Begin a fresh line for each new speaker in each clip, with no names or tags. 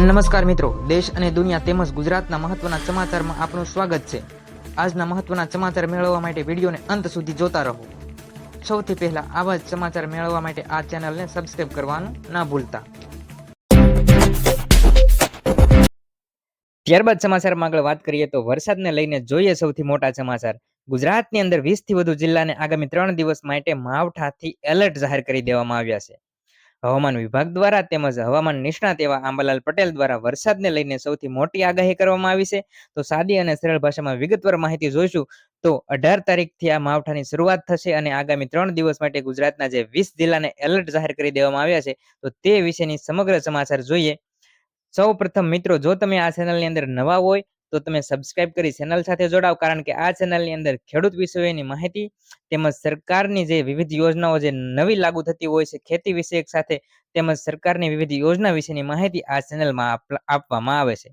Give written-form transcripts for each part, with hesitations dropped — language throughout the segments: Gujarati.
નમસ્કાર મિત્રો, દેશ અને દુનિયા તેમજ ગુજરાતના મહત્વના સમાચારમાં આપનું સ્વાગત છે। આજના મહત્વના સમાચાર મેળવવા માટે વિડીયોને અંત સુધી જોતા રહો। સૌથી પહેલા આવા જ સમાચાર મેળવવા માટે આ ચેનલને સબસ્ક્રાઇબ કરવાનું ના ભૂલતા। ત્યારબાદ સમાચારમાં આગળ વાત કરીએ તો વરસાદને લઈને જોઈએ સૌથી મોટા સમાચાર। ગુજરાતની અંદર 20 થી વધુ જિલ્લાને આગામી 3 દિવસ માટે માવઠાથી એલર્ટ જાહેર કરી દેવામાં આવ્યા છે। હવામાન વિભાગ દ્વારા તેમજ હવામાન નિષ્ણાત એવા આંબાલાલ પટેલ દ્વારા વરસાદને લઈને સૌથી મોટી આગાહી કરવામાં આવી છે। તો સાદી અને સરળ ભાષામાં વિગતવાર માહિતી જોઈશું તો 18 તારીખથી આ માવઠાની શરૂઆત થશે અને આગામી 3 દિવસ માટે ગુજરાતના જે 20 જિલ્લાને એલર્ટ જાહેર કરી દેવામાં આવ્યા છે તો તે વિશેની સમગ્ર સમાચાર જોઈએ। સૌપ્રથમ મિત્રો, જો તમે આ ચેનલની અંદર નવા હોય તો તમે સબસ્ક્રાઇબ કરી ચેનલ સાથે જોડાઓ, કારણ કે આ ચેનલની અંદર ખેડૂત વિષયોની માહિતી તેમજ સરકારની જે વિવિધ યોજનાઓ જે નવી લાગુ થતી હોય છે ખેતી વિષયક સાથે તેમજ સરકારની વિવિધ યોજના વિશેની માહિતી આ ચેનલમાં આપવામાં આવે છે।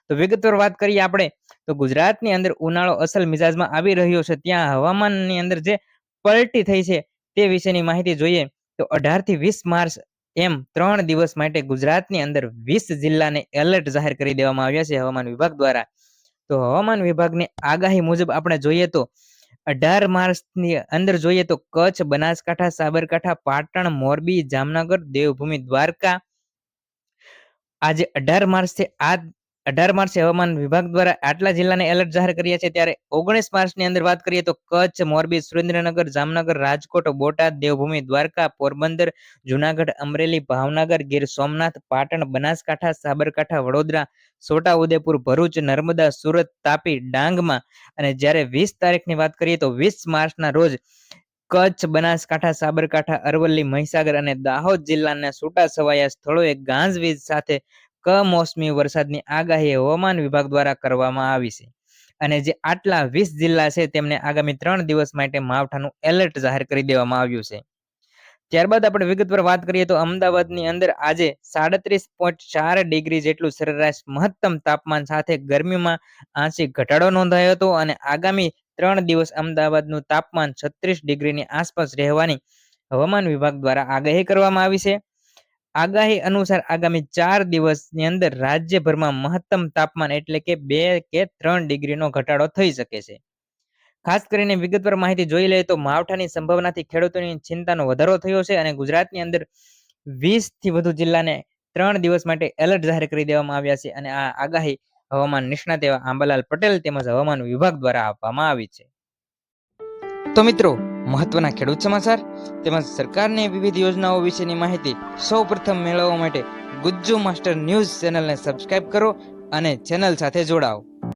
તો વિગતવાર વાત કરીએ આપણે તો ગુજરાતની અંદર ઉનાળો અસલ મિજાજમાં આવી રહ્યો છે, ત્યાં હવામાનની અંદર જે પલટી થઈ છે તે વિશેની માહિતી જોઈએ તો 18 થી 20 માર્ચ એમ 3 દિવસ માટે ગુજરાતની અંદર 20 જિલ્લાને એલર્ટ જાહેર કરી દેવામાં આવ્યા છે હવામાન વિભાગ દ્વારા। તો હવામાન વિભાગની આગાહી મુજબ આપણે જોઈએ તો 18 માર્ચની અંદર જોઈએ તો કચ્છ, બનાસકાંઠા, સાબરકાંઠા, પાટણ, મોરબી, જામનગર, દેવભૂમિ, દ્વારકા આજે 18 માર્ચ છે। આ 18 માર્ચે હવામાન વિભાગ દ્વારા આટલા જિલ્લાને એલર્ટ જાહેર કર્યા છે। ત્યારે 19 માર્ચની અંદર વાત કરીએ તો કચ્છ, મોરબી, સુરેન્દ્રનગર, જામનગર, રાજકોટ, બોટાદ, દેવભૂમિ, દ્વારકા, પોરબંદર, જુનાગઢ, અમરેલી, ભાવનગર, ગીર સોમનાથ, પાટણ, બનાસકાંઠા, સાબરકાંઠા, વડોદરા, છોટાઉદેપુર, ભરૂચ, નર્મદા, સુરત, તાપી, ડાંગમાં અને જ્યારે 20 તારીખની વાત કરીએ તો 20 માર્ચના રોજ કચ્છ, બનાસકાંઠા, સાબરકાંઠા, અરવલ્લી, મહીસાગર અને દાહોદ જિલ્લાના છૂટાછવાયા સ્થળોએ ગાજવીજ સાથે કમોસમી વરસાદની આગાહી હવામાન વિભાગ દ્વારા કરવામાં આવી છે અને જે આટલા 20 જિલ્લા છે તેમને આગામી 3 દિવસ માટે માવઠાનું એલર્ટ જાહેર કરી દેવામાં આવ્યું છે। ત્યારબાદ આપણે વિગતવાર વાત કરીએ તો અમદાવાદની અંદર આજે 37.4 ડિગ્રી જેટલું સરેરાશ મહત્તમ તાપમાન સાથે ગરમીમાં આંશિક ઘટાડો નોંધાયો હતો અને આગામી 3 દિવસ અમદાવાદનું તાપમાન 36 ડિગ્રીની આસપાસ રહેવાની હવામાન વિભાગ દ્વારા આગાહી કરવામાં આવી છે। આગાહી અનુસાર આગામી 4 દિવસની અંદર રાજ્યભરમાં મહત્તમ તાપમાન એટલે કે 2 કે 3 ડિગ્રીનો ઘટાડો થઈ શકે છે। ખાસ કરીને વિગતવાર માહિતી જોઈ લઈએ તો માવઠાની સંભાવનાથી ખેડૂતોની ચિંતાનો વધારો થયો છે અને ગુજરાતની અંદર 20 થી વધુ જિલ્લાને 3 દિવસ માટે એલર્ટ જાહેર કરી દેવામાં આવ્યા છે અને આ આગાહી હવામાન નિષ્ણાત એવા આંબાલાલ પટેલ તેમજ હવામાન વિભાગ દ્વારા આપવામાં આવી છે। તો મિત્રો, મહત્વના ખેડૂત સમાચાર તેમજ સરકારની વિવિધ યોજનાઓ વિશેની માહિતી સૌપ્રથમ મેળવવા માટે ગુજ્જુ માસ્ટર ન્યૂઝ ચેનલને સબસ્ક્રાઇબ કરો અને ચેનલ સાથે જોડાઓ।